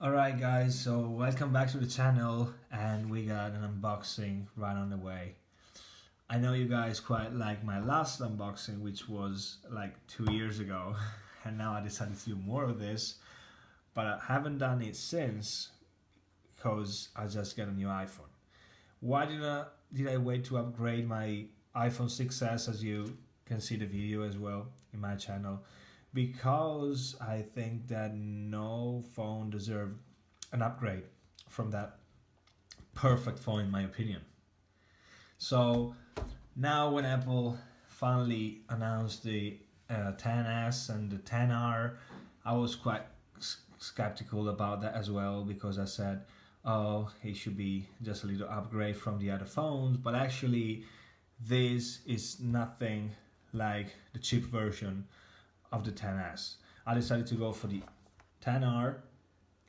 Alright guys, so welcome back to the channel and we got an unboxing right on the way. I know you guys quite like my last unboxing, which was like 2 years ago, and now I decided to do more of this, but I haven't done it since because I just got a new iPhone. Why did I wait to upgrade my iPhone 6s, as you can see the video as well in my channel? Because I think that no phone deserved an upgrade from that perfect phone in my opinion. So now when Apple finally announced the 10s and the 10R, I was quite skeptical about that as well, because I said, oh, it should be just a little upgrade from the other phones, but actually this is nothing like the cheap version of the 10s. I decided to go for the 10R,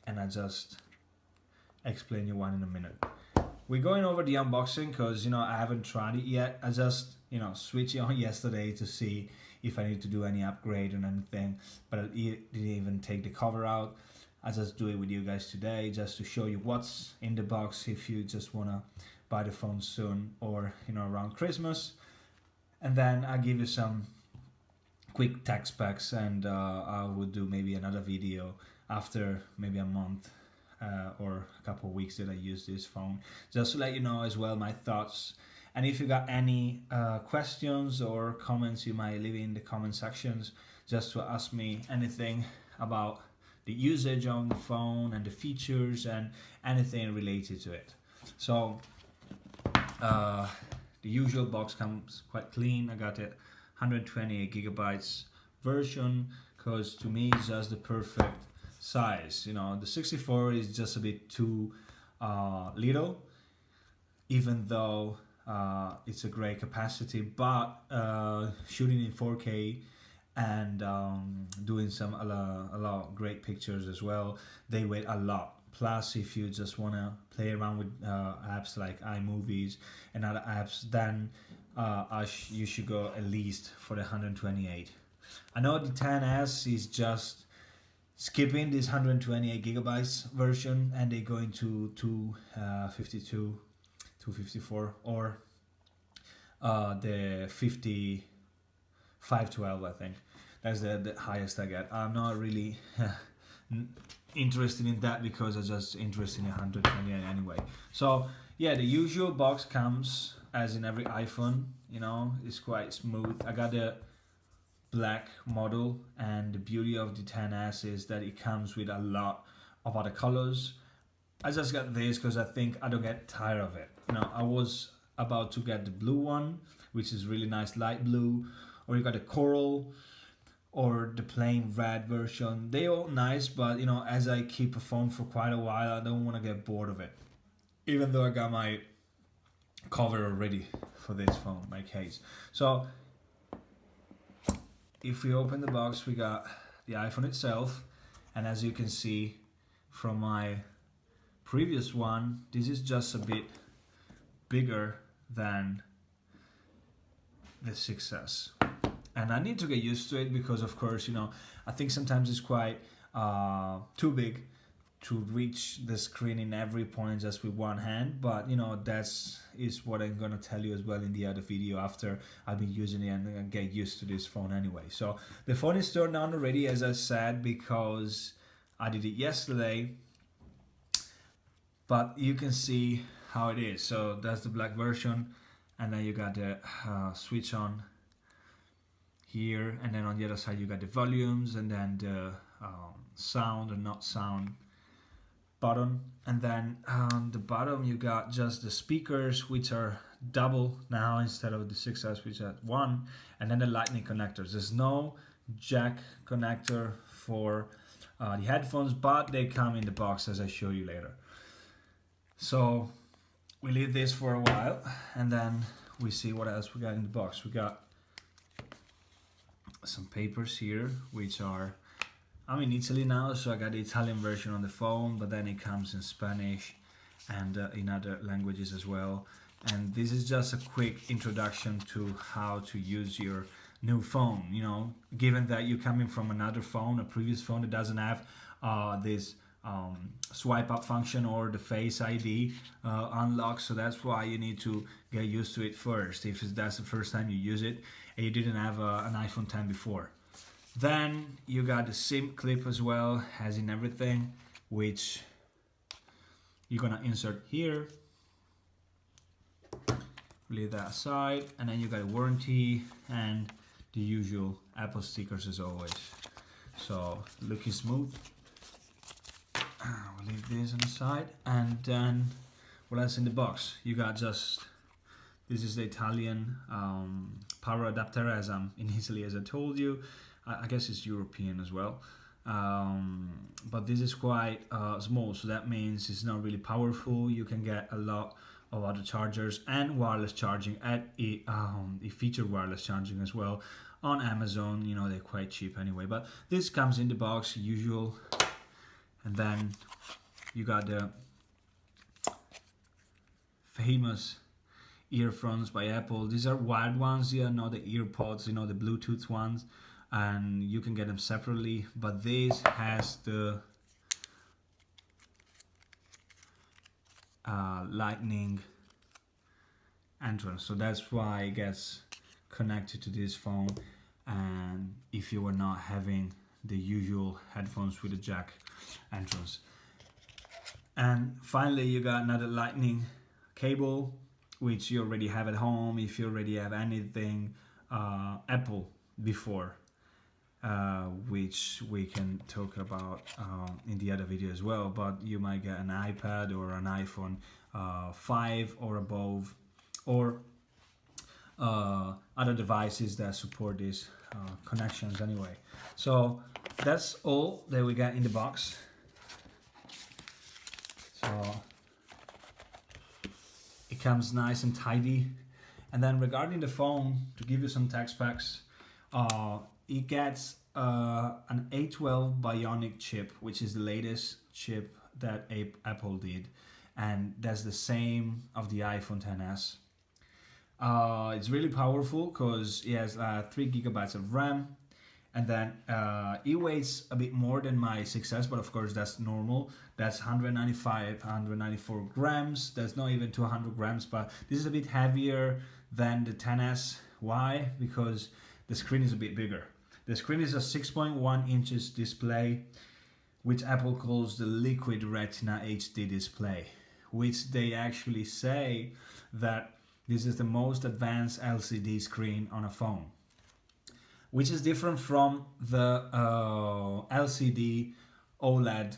and I just explain you one in a minute. We're going over the unboxing because I haven't tried it yet. I just switched it on yesterday to see if I need to do any upgrade or anything, but I didn't even take the cover out. I just do it with you guys today just to show you what's in the box if you just want to buy the phone soon or around Christmas. And then I'll give you some quick tech specs, and I will do maybe another video after maybe a month or a couple of weeks that I use this phone, just to let you know as well my thoughts. And if you got any questions or comments, you might leave it in the comment sections just to ask me anything about the usage on the phone and the features and anything related to it. So the usual box comes quite clean. I got it 128 gigabytes version because to me it's just the perfect size. The 64 is just a bit too little, even though it's a great capacity, but shooting in 4K and doing a lot of great pictures as well, they weigh a lot. Plus, if you just want to play around with apps like iMovies and other apps, then you should go at least for the 128. I know the 10s is just skipping this 128 gigabytes version and they go into 252, 254, or the 5512. I think that's the highest I get. I'm not really interested in that because I'm just interested in 128 anyway. So yeah, the usual box comes as in every iPhone. It's quite smooth. I got the black model, and the beauty of the 10s is that it comes with a lot of other colors. I just got this because I think I don't get tired of it. I was about to get the blue one, which is really nice, light blue, or you got the coral or the plain red version. They all nice, but as I keep a phone for quite a while, I don't want to get bored of it, even though I got my cover already for this phone, my case. So if we open the box, we got the iPhone itself, and as you can see from my previous one, this is just a bit bigger than the 6s, and I need to get used to it because of course I think sometimes it's quite too big to reach the screen in every point just with one hand, but that's what I'm gonna tell you as well in the other video after I've been using it and get used to this phone anyway. So the phone is turned on already, as I said, because I did it yesterday, but you can see how it is. So that's the black version, and then you got the switch on here, and then on the other side you got the volumes, and then the sound or not sound button, and then on the bottom you got just the speakers, which are double now instead of the 6s, which are one, and then the lightning connectors. There's no jack connector for the headphones, but they come in the box as I show you later. So we leave this for a while, and then we see what else we got in the box. We got some papers here, which are, I'm in Italy now, so I got the Italian version on the phone, but then it comes in Spanish and in other languages as well. And this is just a quick introduction to how to use your new phone. Given that you're coming from another phone, a previous phone that doesn't have this swipe up function or the Face ID unlock, so that's why you need to get used to it first if that's the first time you use it and you didn't have an iPhone 10 before. Then you got the SIM clip as well, as in everything, which you're gonna insert here. Leave that aside, and then you got a warranty and the usual Apple stickers as always. So looking smooth. We'll leave this on the side, and then what else in the box? You got this is the Italian power adapter, as I'm in Italy, as I told you. I guess it's European as well, but this is quite small, so that means it's not really powerful. You can get a lot of other chargers and wireless charging at it featured wireless charging as well on Amazon. You know, they're quite cheap anyway, but this comes in the box usual. And then you got the famous earphones by Apple. These are wired ones, they are not the earpods, you know, the Bluetooth ones, and you can get them separately, but this has the lightning entrance, so that's why it gets connected to this phone, and if you were not having the usual headphones with the jack entrance. And finally you got another lightning cable, which you already have at home if you already have anything Apple before, which we can talk about in the other video as well, but you might get an iPad or an iPhone 5 or above, or other devices that support these connections anyway. So that's all that we got in the box. So it comes nice and tidy. And then regarding the phone, to give you some tech specs, it gets an A12 Bionic chip, which is the latest chip that Apple did, and that's the same of the iPhone XS. It's really powerful because it has 3 gigabytes of RAM, and then it weighs a bit more than my 6S, but of course that's normal. That's 194 grams. That's not even 200 grams, but this is a bit heavier than the XS. Why? Because the screen is a bit bigger. The screen is a 6.1 inches display, which Apple calls the Liquid Retina HD display, which they actually say that this is the most advanced LCD screen on a phone, which is different from the LCD OLED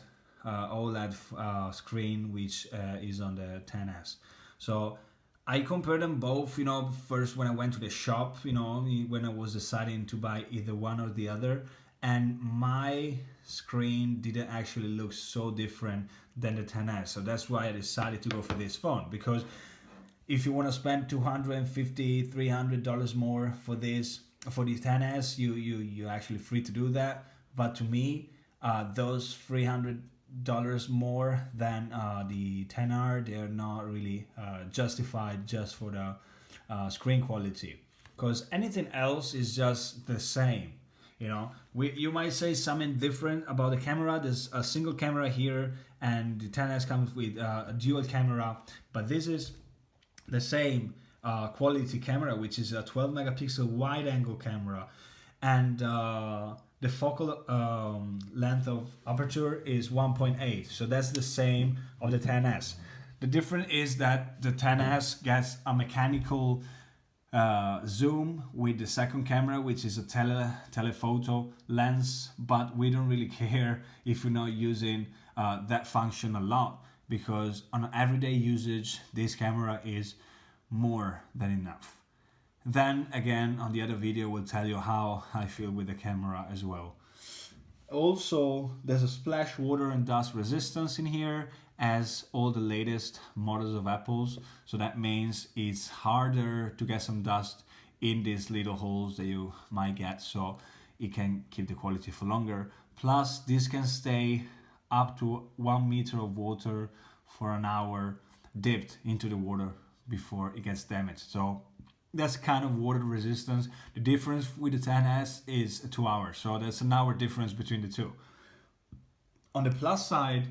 screen, which is on the XS. So I compared them both, you know, first when I went to the shop, you know, when I was deciding to buy either one or the other, and my screen didn't actually look so different than the XS. So that's why I decided to go for this phone, because if you want to spend $250, $300 more for the XS, you're actually free to do that. But to me, those $300 more than the XR, they're not really justified just for the screen quality, because anything else is just the same. You know, you might say something different about the camera. There's a single camera here, and the XS comes with a dual camera, but this is the same quality camera, which is a 12 megapixel wide angle camera, and the focal length of aperture is 1.8, so that's the same of the XS. The difference is that the XS gets a mechanical zoom with the second camera, which is a telephoto lens, but we don't really care if you're not using that function a lot, because on everyday usage this camera is more than enough. Then again, on the other video we'll tell you how I feel with the camera as well. Also, there's a splash water and dust resistance in here, as all the latest models of Apple's, so that means it's harder to get some dust in these little holes that you might get, so it can keep the quality for longer. Plus, this can stay up to 1 meter of water for an hour dipped into the water before it gets damaged. So that's kind of water resistance. The difference with the XS is 2 hours, so there's an hour difference between the two. On the plus side,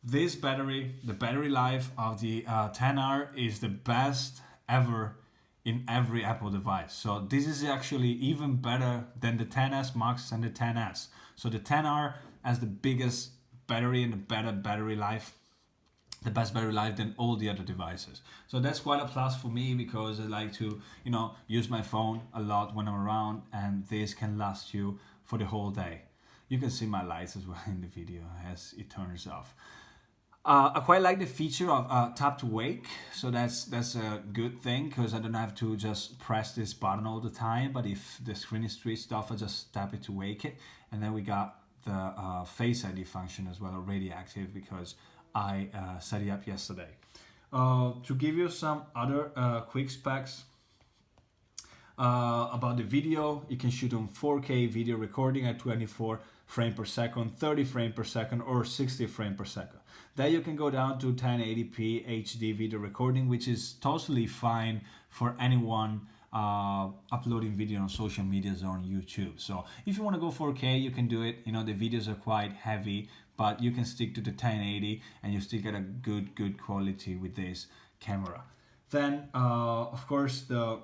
this battery, the battery life of the 10R is the best ever in every Apple device. So this is actually even better than the 10s Max and the 10s. So the 10R has the biggest battery and the better battery life, the best battery life than all the other devices. So that's quite a plus for me because I like to, use my phone a lot when I'm around, and this can last you for the whole day. You can see my lights as well in the video as it turns off. I quite like the feature of tap to wake, so that's a good thing because I don't have to just press this button all the time. But if the screen is switched off, I just tap it to wake it, and then we got the Face ID function as well already active because I set it up yesterday. To give you some other quick specs about the video, you can shoot on 4K video recording at 24 frames per second, 30 frames per second, or 60 frames per second. Then you can go down to 1080p HD video recording, which is totally fine for anyone uploading video on social medias or on YouTube. So if you want to go 4K, you can do it. The videos are quite heavy, but you can stick to the 1080 and you still get a good quality with this camera. Then, of course, the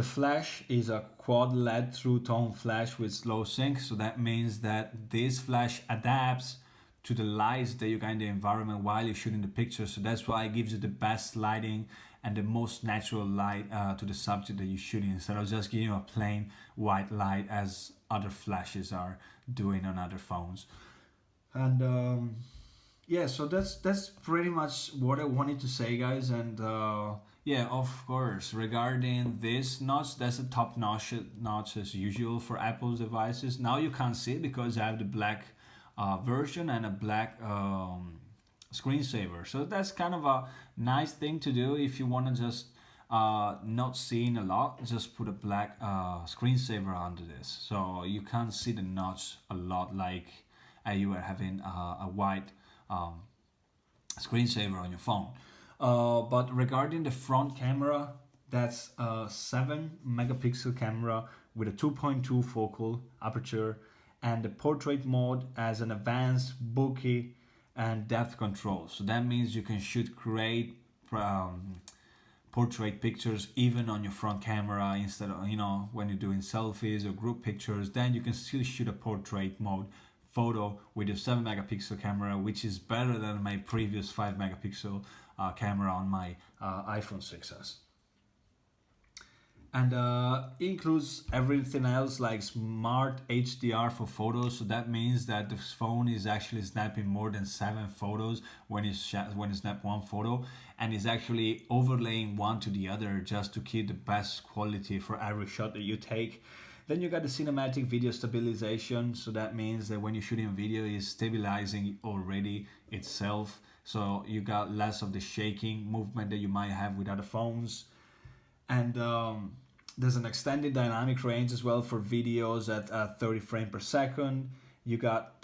flash is a quad LED True Tone flash with slow sync, so that means that this flash adapts to the lights that you got in the environment while you're shooting the picture. So that's why it gives you the best lighting and the most natural light to the subject that you're shooting, instead of just giving you a plain white light as other flashes are doing on other phones. And yeah, so that's pretty much what I wanted to say, guys. And yeah, of course, regarding this notch, that's a top notch as usual for Apple's devices. Now you can't see it because I have the black version and a black screensaver. So that's kind of a nice thing to do if you want to just not seeing a lot. Just put a black screensaver under this, so you can't see the notch a lot like you are having a white screensaver on your phone. But regarding the front camera, that's a 7 megapixel camera with a 2.2 focal aperture, and the portrait mode as an advanced bokeh and depth control. So that means you can shoot great portrait pictures even on your front camera, instead of when you're doing selfies or group pictures. Then you can still shoot a portrait mode photo with your 7 megapixel camera, which is better than my previous 5 megapixel camera on my iPhone 6s. And includes everything else like smart HDR for photos. So that means that the phone is actually snapping more than 7 photos when you snap one photo, and is actually overlaying one to the other just to keep the best quality for every shot that you take. Then you got the cinematic video stabilization. So that means that when you're shooting a video, it's stabilizing already itself. So you got less of the shaking movement that you might have with other phones. And there's an extended dynamic range as well for videos at 30 frames per second. You got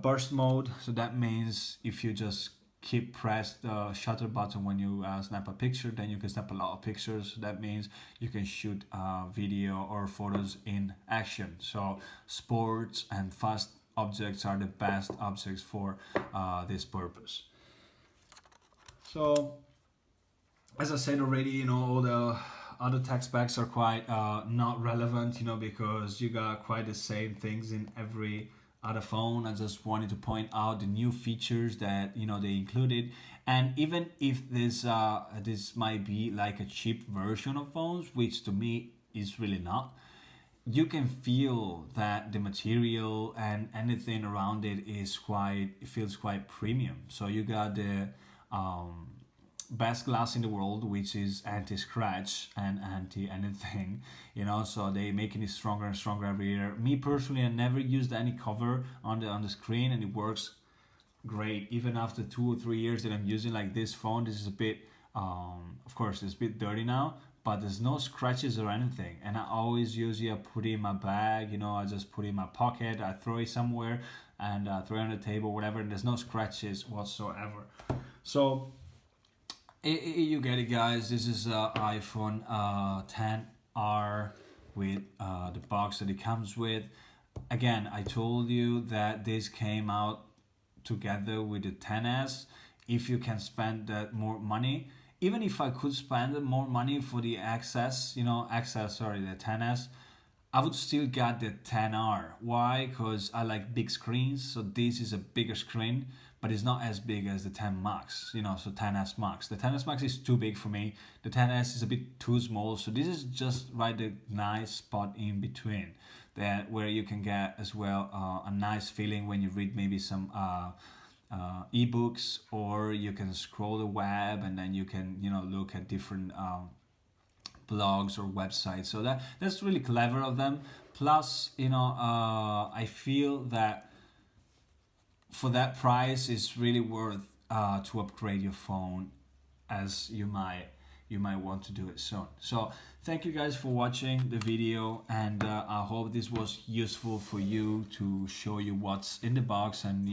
burst mode. So that means if you just keep press the shutter button when you snap a picture, then you can snap a lot of pictures. So that means you can shoot video or photos in action. So sports and fast objects are the best objects for this purpose. So as I said already, all the other tech specs are quite not relevant, because you got quite the same things in every other phone. I just wanted to point out the new features that they included. And even if this might be like a cheap version of phones, which to me is really not, you can feel that the material and anything around it feels quite premium. So you got the best glass in the world, which is anti-scratch and anti-anything, so they making it stronger and stronger every year. Me personally, I never used any cover on the screen, and it works great even after 2 or 3 years that I'm using. Like this phone, this is a bit of course it's a bit dirty now, but there's no scratches or anything. And I always usually put it in my bag, I just put it in my pocket, I throw it somewhere and throw it on the table, whatever, and there's no scratches whatsoever. So you get it, guys. This is iPhone 10R with the box that it comes with. again, I told you that this came out together with the 10s. If you can spend that more money, even if I could spend more money for the XS, the 10s, I would still get the 10R. Why? Because I like big screens, so this is a bigger screen, but it's not as big as the 10 Max, so 10s Max. The 10s Max is too big for me. The 10s is a bit too small, so this is just right the nice spot in between, that where you can get as well a nice feeling when you read maybe some ebooks, or you can scroll the web and then you can look at different blogs or websites. So that's really clever of them. Plus, I feel that for that price, it's really worth to upgrade your phone, as you might want to do it soon. So thank you guys for watching the video, and I hope this was useful for you to show you what's in the box, and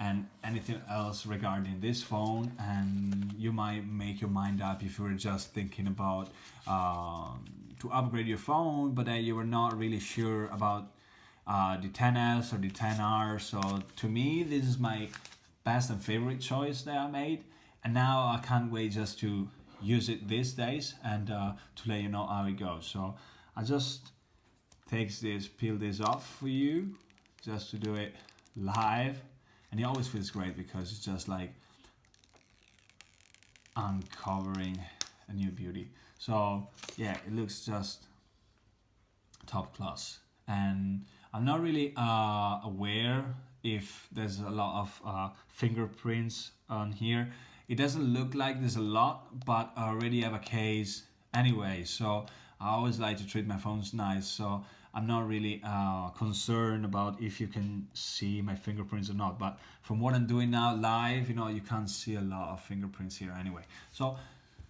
and anything else regarding this phone, and you might make your mind up if you were just thinking about to upgrade your phone, but you were not really sure about the 10s or the 10R. So to me, this is my best and favorite choice that I made, and now I can't wait just to use it these days and to let you know how it goes. So I just peel this off for you just to do it live, and it always feels great because it's just like uncovering a new beauty. So yeah, it looks just top class, and I'm not really aware if there's a lot of fingerprints on here. It doesn't look like there's a lot, but I already have a case anyway, so I always like to treat my phones nice, so I'm not really concerned about if you can see my fingerprints or not. But from what I'm doing now live, you can't see a lot of fingerprints here anyway. So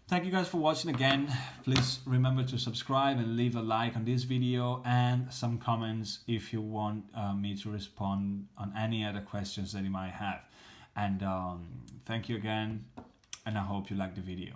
thank you guys for watching again. Please remember to subscribe and leave a like on this video, and some comments if you want me to respond on any other questions that you might have. And thank you again, and I hope you like the video.